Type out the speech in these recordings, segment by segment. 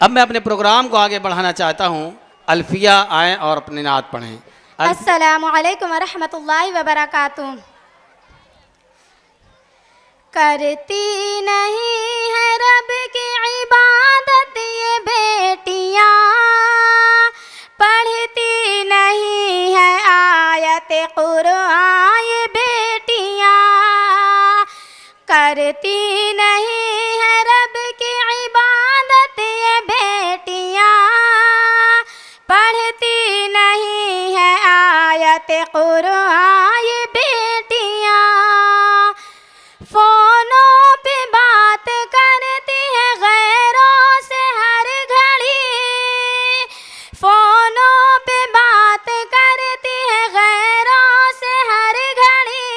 अब मैं अपने प्रोग्राम को आगे बढ़ाना चाहता हूँ। अल्फिया आएँ और अपने नात पढ़ें। अस्सलामु अलैकुम वरहमतुल्लाहि वबरकातुह। करती नहीं है रब की इबादत ये बेटियां, पढ़ती नहीं है आयत कुरान ये बेटियां, करती नहीं है रब की इबादत ये बेटियां, पढ़ती नहीं है आयत कुरान ये बेटियां, फोनों पे बात करती है गैरों से हर घड़ी, फोनों पे बात करती है गैरों से हर घड़ी,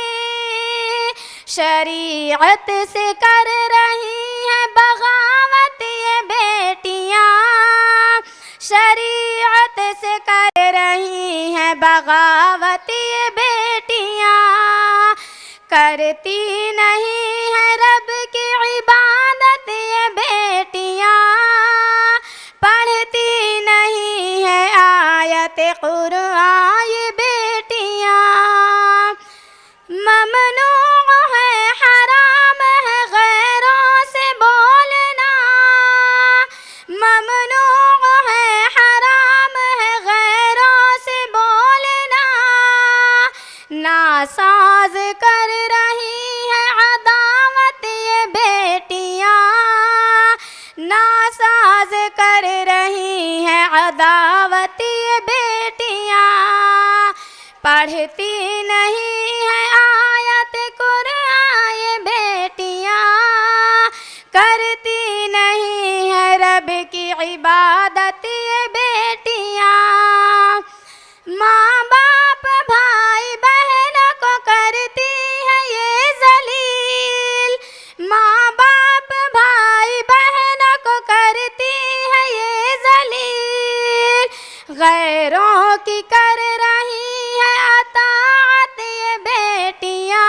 शरीयत से कर रही है बगावत ये बेटियां, शरीयत से कर रही है बगावत ये बेटियां, करती नहीं है रब की इबादत ये बेटियां, पढ़ती नहीं है आयत कुरान ये बेटियां, ममनू है हराम है गैरों से बोलना, ममनू है हराम है गैरों से बोलना, नासाज कर रही है अदावत ये बेटियां, नासाज कर रही है अदावत ये बेटियां, पढ़ती नहीं है आयत कुरान ये बेटियां, करती नहीं है रब की इबादत ये बेटियां, माँ बाप भाई बहन को करती है ये जलील, माँ बाप भाई बहन को करती है ये जलील, गैरों की कर रही है अताअत ये बेटियां,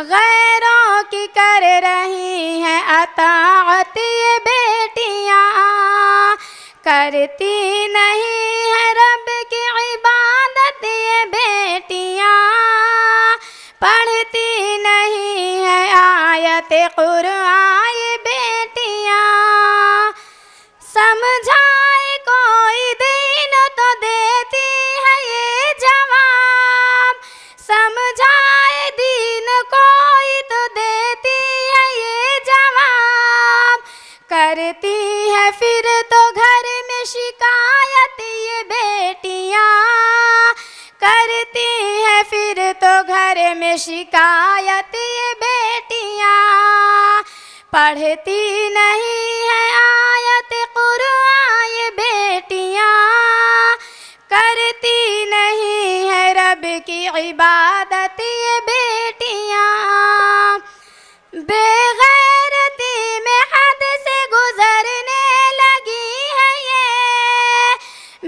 गैरों की कर रही है अताअत ये बेटियां, करती नहीं है रब की इबादत ये बेटियां, पढ़ती नहीं है आयत कुरान ये बेटियां, समझाए कोई दीन तो देती है ये जवाब, समझाए दीन कोई तो देती है ये जवाब, करती है फिर तो घर में शिकायत ये बेटियां, करती है फिर तो घर में शिकायत ये बेटियां, पढ़ती नहीं है आयत कुरान ये बेटियां, करती नहीं है रब की इबादत ये बेटियां, बेगैरती में हद से गुजरने लगी है ये,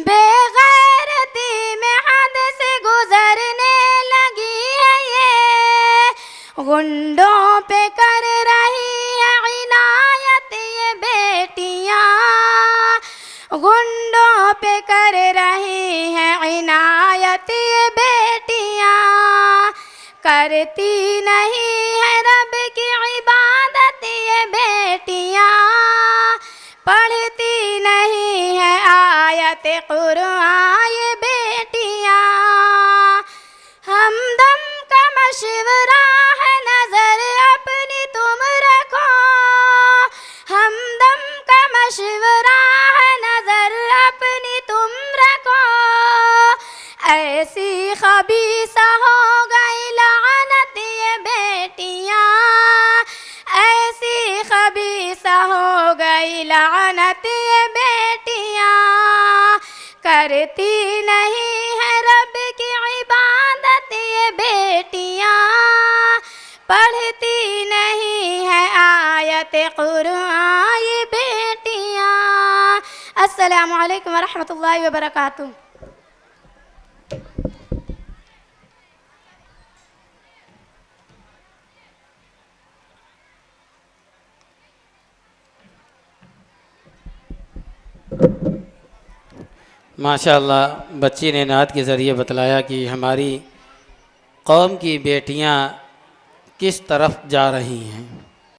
बेगैरती में हद से गुजरने लगी है ये, गुंडों पे कर रही है इनायत ये बेटियां, गुंडों पे कर रही है इनायत ये बेटियां, करती नहीं है रब की इबादत ये बेटियां, पढ़ती नहीं है आयत कुरान ये बेटियां, हमदम का मशवरा है नजर अपनी तुम रखो, हमदम का मशवरा है नजर अपनी तुम रखो, ऐसी खबीसा हो गई लानत ये बेटियां, ऐसी खबीसा हो गई लानत ये बेटियां, करती नहीं है रब की इबादत ये बेटियां, पढ़ती नहीं है आयत कुरान ये बेटियां। अस्सलामु अलैकुम वरहमतुल्लाहि वबरकातुह। माशाअल्लाह बच्ची ने नात के ज़रिए बतलाया कि हमारी कौम की बेटियां किस तरफ जा रही हैं।